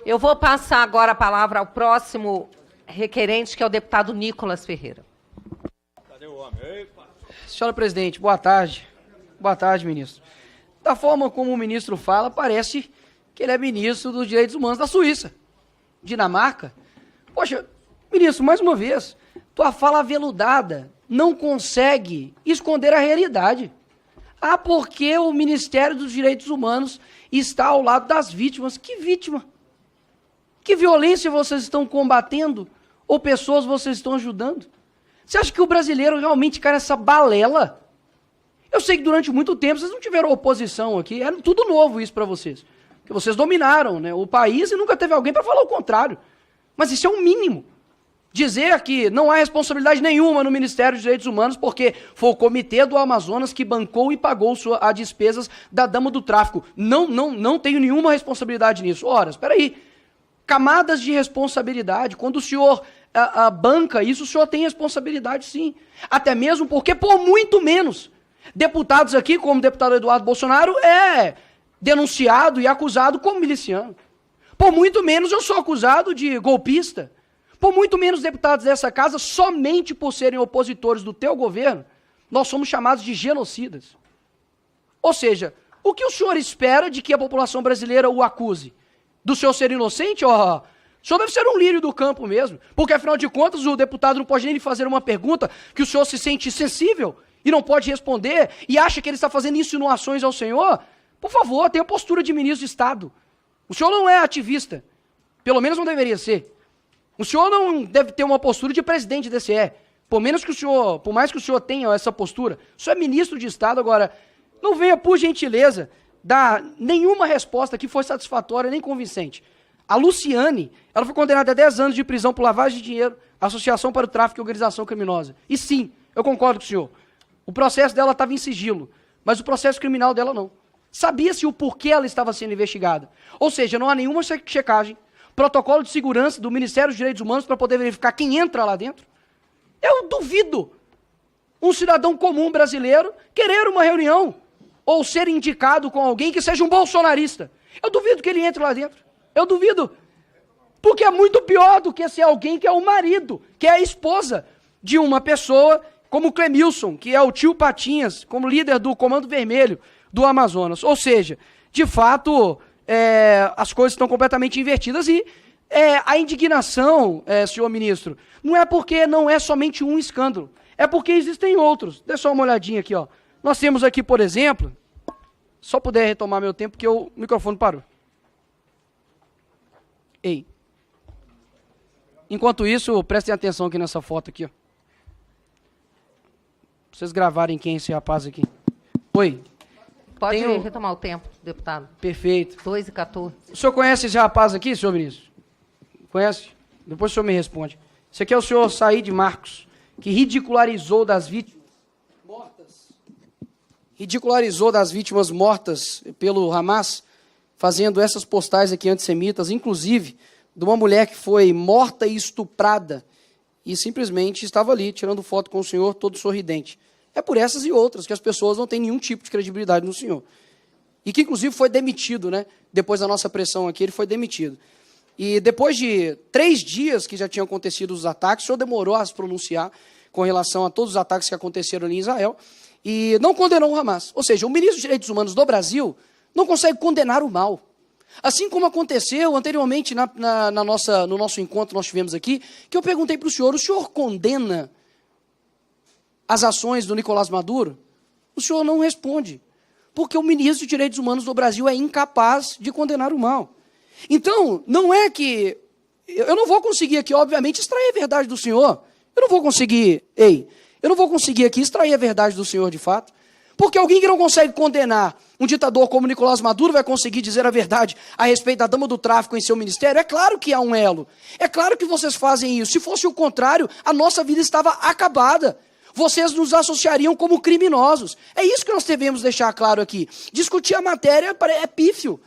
Eu vou passar agora a palavra ao próximo requerente, que é o deputado Nicolas Ferreira. Cadê o homem? Epa. Senhora presidente, boa tarde. Boa tarde, ministro. Da forma como o ministro fala, parece que ele é ministro dos Direitos Humanos da Suíça, Dinamarca. Poxa, ministro, mais uma vez, tua fala aveludada não consegue esconder a realidade. Ah, porque o Ministério dos Direitos Humanos está ao lado das vítimas. Que vítima? Que violência vocês estão combatendo? Ou pessoas vocês estão ajudando? Você acha que o brasileiro realmente cai nessa balela? Eu sei que durante muito tempo vocês não tiveram oposição aqui, era tudo novo isso para vocês. Porque vocês dominaram, né, o país e nunca teve alguém para falar o contrário. Mas isso é um mínimo. Dizer que não há responsabilidade nenhuma no Ministério dos Direitos Humanos porque foi o Comitê do Amazonas que bancou e pagou as despesas da dama do tráfico. Não tenho nenhuma responsabilidade nisso. Ora, espera aí. Camadas de responsabilidade. Quando o senhor banca isso, o senhor tem responsabilidade sim. Até mesmo porque, por muito menos, deputados aqui, como o deputado Eduardo Bolsonaro, é denunciado e acusado como miliciano. Por muito menos eu sou acusado de golpista. Por muito menos deputados dessa casa, somente por serem opositores do teu governo, nós somos chamados de genocidas. Ou seja, o que o senhor espera de que a população brasileira o acuse? Do senhor ser inocente? Oh, o senhor deve ser um lírio do campo mesmo, porque afinal de contas o deputado não pode nem lhe fazer uma pergunta que o senhor se sente sensível e não pode responder e acha que ele está fazendo insinuações ao senhor. Por favor, tenha postura de ministro de Estado. O senhor não é ativista, pelo menos não deveria ser. O senhor não deve ter uma postura de presidente do DCE. Por mais que o senhor tenha essa postura, o senhor é ministro de Estado. Agora, não venha, por gentileza, dar nenhuma resposta que foi satisfatória nem convincente. A Luciane, ela foi condenada a 10 anos de prisão por lavagem de dinheiro, associação para o tráfico e organização criminosa. E sim, eu concordo com o senhor. O processo dela estava em sigilo, mas o processo criminal dela não. Sabia-se o porquê ela estava sendo investigada. Ou seja, não há nenhuma checagem, protocolo de segurança do Ministério dos Direitos Humanos para poder verificar quem entra lá dentro. Eu duvido um cidadão comum brasileiro querer uma reunião ou ser indicado com alguém que seja um bolsonarista. Eu duvido que ele entre lá dentro. Eu duvido. Porque é muito pior do que ser alguém que é o marido, que é a esposa de uma pessoa como o Clemilson, que é o tio Patinhas, como líder do Comando Vermelho do Amazonas. Ou seja, de fato, as coisas estão completamente invertidas e a indignação, senhor ministro, não é porque não é somente um escândalo, é porque existem outros. Dê só uma olhadinha aqui, ó. Nós temos aqui, por exemplo, só puder retomar meu tempo, porque o microfone parou. Ei. Enquanto isso, prestem atenção aqui nessa foto aqui, ó. Pra vocês gravarem quem é esse rapaz aqui. Oi. Pode retomar o tempo, deputado. Perfeito. 2h14. O senhor conhece esse rapaz aqui, senhor ministro? Conhece? Depois o senhor me responde. Esse aqui é o senhor Said Marcos, que ridicularizou das vítimas mortas pelo Hamas, fazendo essas postais aqui antissemitas, inclusive de uma mulher que foi morta e estuprada e simplesmente estava ali tirando foto com o senhor todo sorridente. É por essas e outras que as pessoas não têm nenhum tipo de credibilidade no senhor. E que, inclusive, foi demitido, né? Depois da nossa pressão aqui, ele foi demitido. E depois de 3 dias que já tinham acontecido os ataques, o senhor demorou a se pronunciar com relação a todos os ataques que aconteceram ali em Israel e não condenou o Hamas. Ou seja, o ministro dos Direitos Humanos do Brasil não consegue condenar o mal. Assim como aconteceu anteriormente no nosso encontro que nós tivemos aqui, que eu perguntei para o senhor condena as ações do Nicolás Maduro? O senhor não responde, porque o ministro dos Direitos Humanos do Brasil é incapaz de condenar o mal. Então, não é que... Eu não vou conseguir aqui, obviamente, extrair a verdade do senhor. Eu não vou conseguir aqui extrair a verdade do senhor de fato, porque alguém que não consegue condenar um ditador como Nicolás Maduro vai conseguir dizer a verdade a respeito da dama do tráfico em seu ministério? É claro que há um elo. É claro que vocês fazem isso. Se fosse o contrário, a nossa vida estava acabada. Vocês nos associariam como criminosos. É isso que nós devemos deixar claro aqui. Discutir a matéria é pífio,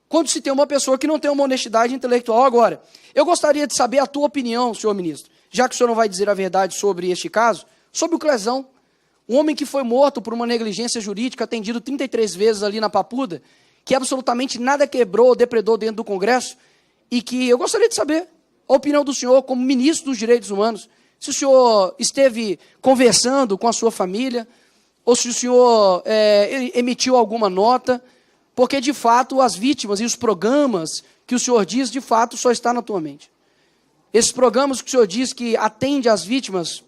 quando se tem uma pessoa que não tem uma honestidade intelectual. Agora, eu gostaria de saber a tua opinião, senhor ministro, já que o senhor não vai dizer a verdade sobre este caso, sobre o Clezão, um homem que foi morto por uma negligência jurídica, atendido 33 vezes ali na Papuda, que absolutamente nada quebrou ou depredou dentro do Congresso, e que eu gostaria de saber a opinião do senhor como ministro dos Direitos Humanos, se o senhor esteve conversando com a sua família, ou se o senhor emitiu alguma nota, porque, de fato, as vítimas e os programas que o senhor diz, de fato, só está na tua mente. Esses programas que o senhor diz que atende às vítimas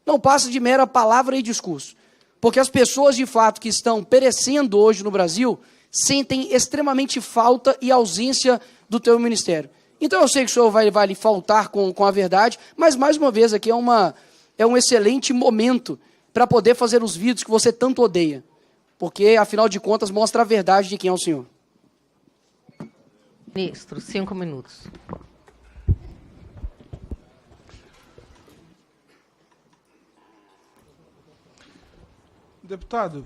não passa de mera palavra e discurso, porque as pessoas, de fato, que estão perecendo hoje no Brasil, sentem extremamente falta e ausência do teu ministério. Então eu sei que o senhor vai lhe faltar com a verdade, mas mais uma vez aqui é um excelente momento para poder fazer os vídeos que você tanto odeia, porque afinal de contas mostra a verdade de quem é o senhor. Ministro, 5 minutos. Deputado,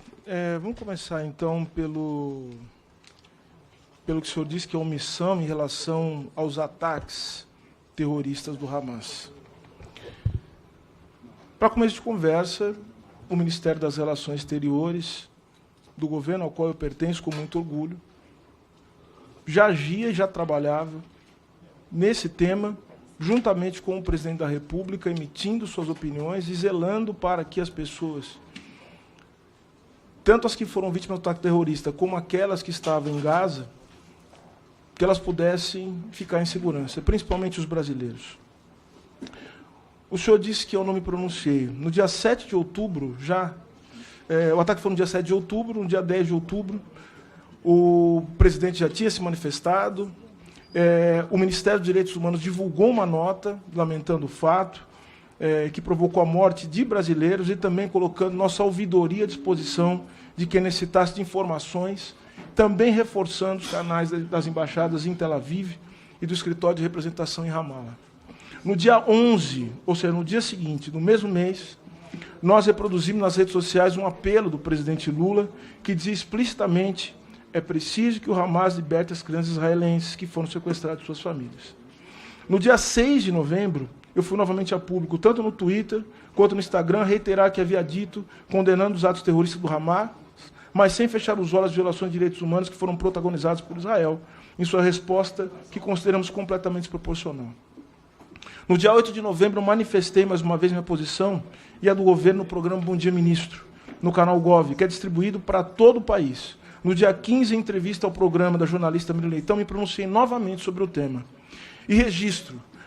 vamos começar então pelo que o senhor disse que é omissão em relação aos ataques terroristas do Hamas. Para começo de conversa, o Ministério das Relações Exteriores, do governo ao qual eu pertenço com muito orgulho, já agia e já trabalhava nesse tema, juntamente com o presidente da República, emitindo suas opiniões e zelando para que as pessoas, tanto as que foram vítimas do ataque terrorista, como aquelas que estavam em Gaza, que elas pudessem ficar em segurança, principalmente os brasileiros. O senhor disse que eu não me pronunciei. No dia 7 de outubro, o ataque foi no dia 7 de outubro, no dia 10 de outubro, o presidente já tinha se manifestado, o Ministério dos Direitos Humanos divulgou uma nota lamentando o fato, que provocou a morte de brasileiros e também colocando nossa ouvidoria à disposição de quem necessitasse de informações, também reforçando os canais das embaixadas em Tel Aviv e do escritório de representação em Ramallah. No dia 11, ou seja, no dia seguinte, no mesmo mês, nós reproduzimos nas redes sociais um apelo do presidente Lula que dizia explicitamente: é preciso que o Hamas liberte as crianças israelenses que foram sequestradas de suas famílias. No dia 6 de novembro, eu fui novamente a público, tanto no Twitter quanto no Instagram, reiterar que havia dito, condenando os atos terroristas do Hamas, mas sem fechar os olhos às violações de direitos humanos que foram protagonizadas por Israel, em sua resposta, que consideramos completamente desproporcional. No dia 8 de novembro, eu manifestei mais uma vez minha posição e a do governo no programa Bom Dia Ministro, no canal Gov, que é distribuído para todo o país. No dia 15, em entrevista ao programa da jornalista Miriam Leitão, me pronunciei novamente sobre o tema. E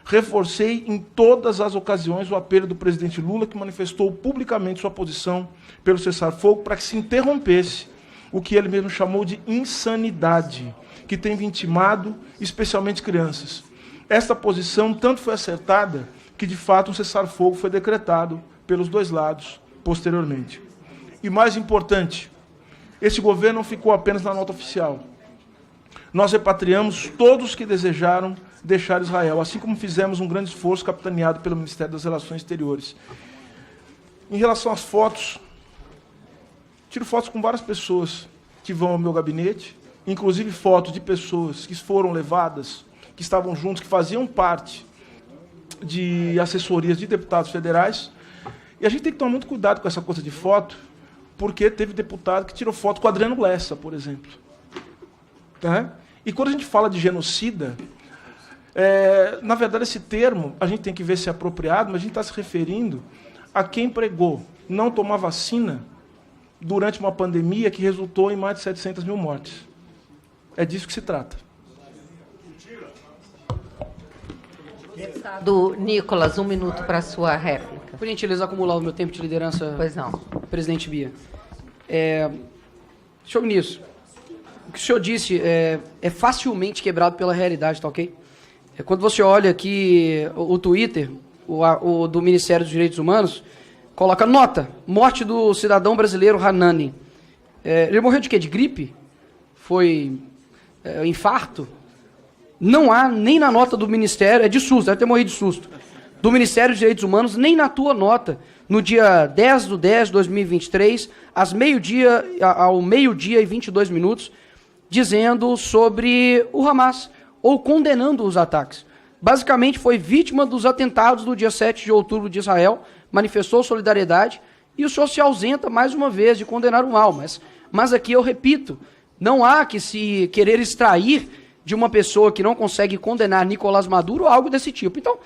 reforcei em todas as ocasiões o apelo do presidente Lula, que manifestou publicamente sua posição pelo cessar-fogo para que se interrompesse o que ele mesmo chamou de insanidade, que tem vitimado especialmente crianças. Esta posição tanto foi acertada que, de fato, um cessar-fogo foi decretado pelos dois lados posteriormente. E mais importante, esse governo não ficou apenas na nota oficial. Nós repatriamos todos que desejaram deixar Israel, assim como fizemos um grande esforço capitaneado pelo Ministério das Relações Exteriores. Em relação às fotos, tiro fotos com várias pessoas que vão ao meu gabinete, inclusive fotos de pessoas que foram levadas, que estavam juntos, que faziam parte de assessorias de deputados federais. E a gente tem que tomar muito cuidado com essa coisa de foto, porque teve deputado que tirou foto com Adriano Lessa, por exemplo. Tá? E quando a gente fala de genocida, na verdade, esse termo, a gente tem que ver se é apropriado, mas a gente está se referindo a quem pregou não tomar vacina durante uma pandemia que resultou em mais de 700 mil mortes. É disso que se trata. Deputado Nicolas, 1 minuto para a sua réplica. Por gentileza, acumular o meu tempo de liderança, Pois não. presidente Bia. Senhor ministro, o que o senhor disse é facilmente quebrado pela realidade, tá ok? Quando você olha aqui o Twitter, o do Ministério dos Direitos Humanos, coloca nota, morte do cidadão brasileiro Hanani. Ele morreu de quê? De gripe? Foi infarto? Não há, nem na nota do Ministério, é de susto, deve ter morrido de susto, do Ministério dos Direitos Humanos, nem na tua nota, no dia 10 de 10 de 2023, ao meio-dia e 22 minutos, dizendo sobre o Hamas, ou condenando os ataques. Basicamente, foi vítima dos atentados do dia 7 de outubro de Israel, manifestou solidariedade, e o senhor se ausenta, mais uma vez, de condenar o mal. Mas aqui eu repito, não há que se querer extrair de uma pessoa que não consegue condenar Nicolás Maduro ou algo desse tipo. Então,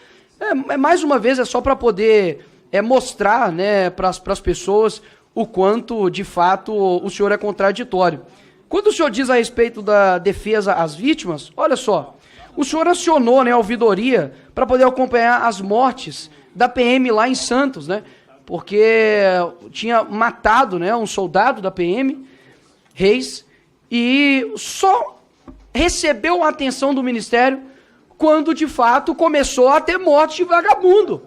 mais uma vez, é só para poder mostrar, né, para as pessoas o quanto, de fato, o senhor é contraditório. Quando o senhor diz a respeito da defesa às vítimas, olha só, o senhor acionou, né, a ouvidoria para poder acompanhar as mortes da PM lá em Santos, né, porque tinha matado, né, um soldado da PM, Reis, e só recebeu a atenção do Ministério quando, de fato, começou a ter morte de vagabundo.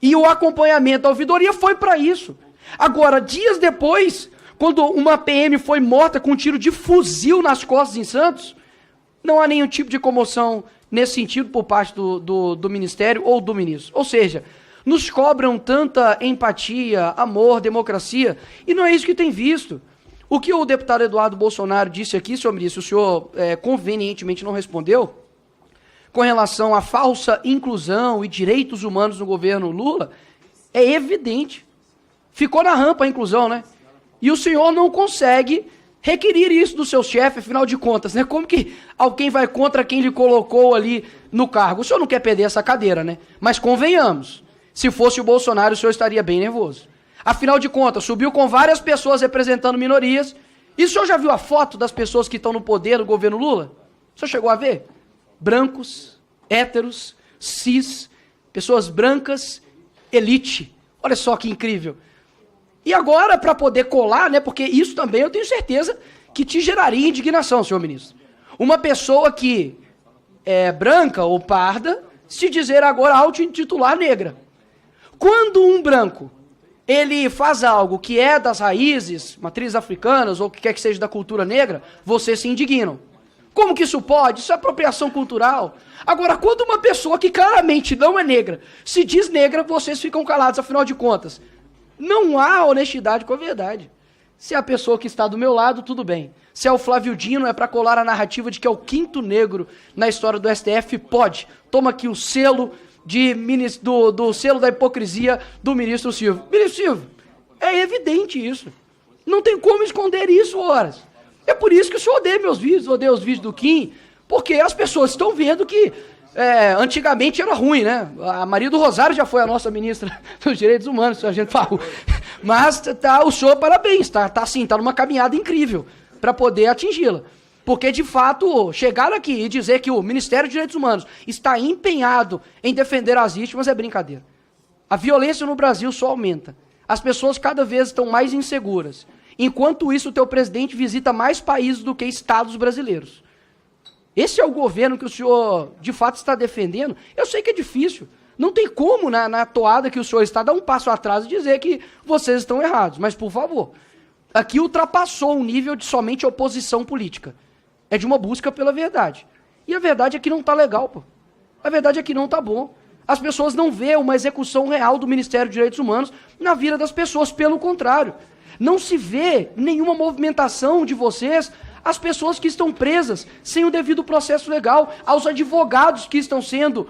E o acompanhamento da ouvidoria foi para isso. Agora, dias depois, quando uma PM foi morta com um tiro de fuzil nas costas em Santos, não há nenhum tipo de comoção nesse sentido por parte do Ministério ou do ministro. Ou seja, nos cobram tanta empatia, amor, democracia, e não é isso que tem visto. O que o deputado Eduardo Bolsonaro disse aqui, senhor ministro, o senhor convenientemente não respondeu, com relação à falsa inclusão e direitos humanos no governo Lula, é evidente. Ficou na rampa a inclusão, né? E o senhor não consegue requerir isso do seu chefe, afinal de contas, né? Como que alguém vai contra quem lhe colocou ali no cargo? O senhor não quer perder essa cadeira, né? Mas convenhamos, se fosse o Bolsonaro, o senhor estaria bem nervoso. Afinal de contas, subiu com várias pessoas representando minorias. E o senhor já viu a foto das pessoas que estão no poder do governo Lula? O senhor chegou a ver? Brancos, héteros, cis, pessoas brancas, elite. Olha só que incrível. E agora, para poder colar, né, porque isso também eu tenho certeza que te geraria indignação, senhor ministro. Uma pessoa que é branca ou parda, se dizer agora auto-intitular negra. Quando um branco, ele faz algo que é das raízes, matrizes africanas, ou o que quer que seja da cultura negra, vocês se indignam. Como que isso pode? Isso é apropriação cultural. Agora, quando uma pessoa que claramente não é negra se diz negra, vocês ficam calados, afinal de contas. Não há honestidade com a verdade. Se é a pessoa que está do meu lado, tudo bem. Se é o Flávio Dino, é para colar a narrativa de que é o quinto negro na história do STF, pode. Toma aqui o selo do selo da hipocrisia do ministro Silvio. Ministro Silvio, é evidente isso. Não tem como esconder isso, horas. É por isso que o senhor odeia meus vídeos, odeia os vídeos do Kim, porque as pessoas estão vendo que antigamente era ruim, né? A Maria do Rosário já foi a nossa ministra dos Direitos Humanos, se a gente falou. Mas o senhor, parabéns, tá numa caminhada incrível para poder atingi-la. Porque, de fato, chegar aqui e dizer que o Ministério dos Direitos Humanos está empenhado em defender as vítimas é brincadeira. A violência no Brasil só aumenta. As pessoas cada vez estão mais inseguras. Enquanto isso, o teu presidente visita mais países do que estados brasileiros. Esse é o governo que o senhor, de fato, está defendendo? Eu sei que é difícil. Não tem como, na toada que o senhor está, dar um passo atrás e dizer que vocês estão errados. Mas, por favor, aqui ultrapassou o nível de somente oposição política. É de uma busca pela verdade. E a verdade é que não está legal, pô. A verdade é que não está bom. As pessoas não vêem uma execução real do Ministério dos Direitos Humanos na vida das pessoas. Pelo contrário, não se vê nenhuma movimentação de vocês às pessoas que estão presas sem o devido processo legal, aos advogados que estão sendo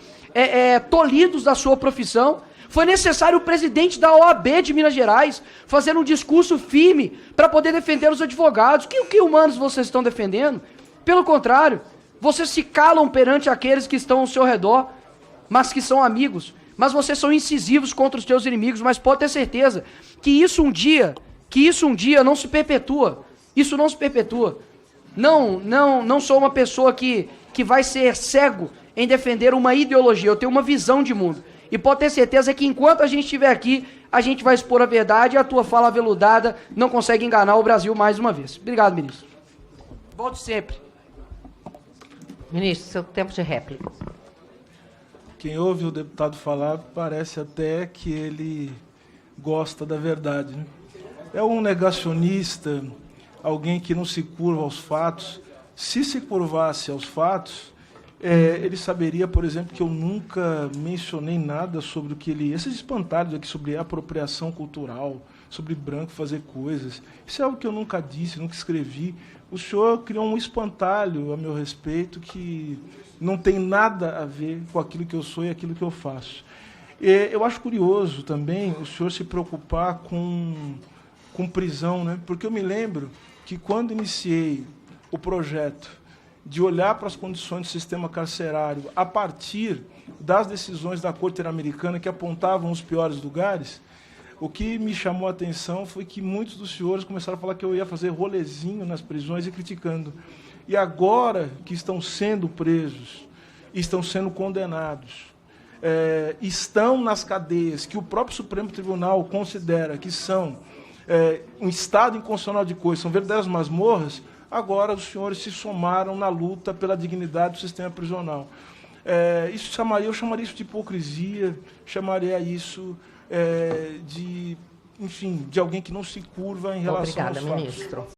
tolhidos da sua profissão. Foi necessário o presidente da OAB de Minas Gerais fazer um discurso firme para poder defender os advogados. Que humanos vocês estão defendendo? Pelo contrário, vocês se calam perante aqueles que estão ao seu redor, mas que são amigos. Mas vocês são incisivos contra os seus inimigos, mas pode ter certeza que isso um dia não se perpetua. Isso não se perpetua. Não sou uma pessoa que vai ser cego em defender uma ideologia. Eu tenho uma visão de mundo. E pode ter certeza que enquanto a gente estiver aqui, a gente vai expor a verdade e a tua fala aveludada não consegue enganar o Brasil mais uma vez. Obrigado, ministro. Volte sempre. Ministro, seu tempo de réplica. Quem ouve o deputado falar parece até que ele gosta da verdade, né? É um negacionista, alguém que não se curva aos fatos. Se se curvasse aos fatos, ele saberia, por exemplo, que eu nunca mencionei nada sobre o que ele... Esses espantalhos aqui sobre apropriação cultural, sobre branco fazer coisas. Isso é algo que eu nunca disse, nunca escrevi. O senhor criou um espantalho a meu respeito que não tem nada a ver com aquilo que eu sou e aquilo que eu faço. Eu acho curioso também o senhor se preocupar com prisão, né? Porque eu me lembro que quando iniciei o projeto de olhar para as condições do sistema carcerário a partir das decisões da Corte Interamericana que apontavam os piores lugares, o que me chamou a atenção foi que muitos dos senhores começaram a falar que eu ia fazer rolezinho nas prisões e criticando. E agora que estão sendo presos, estão sendo condenados, estão nas cadeias que o próprio Supremo Tribunal considera que são um estado inconstitucional de coisas, são verdadeiras masmorras, agora os senhores se somaram na luta pela dignidade do sistema prisional. Eu chamaria isso de hipocrisia, chamaria isso de alguém que não se curva em relação aos fatos. Obrigada, ministro.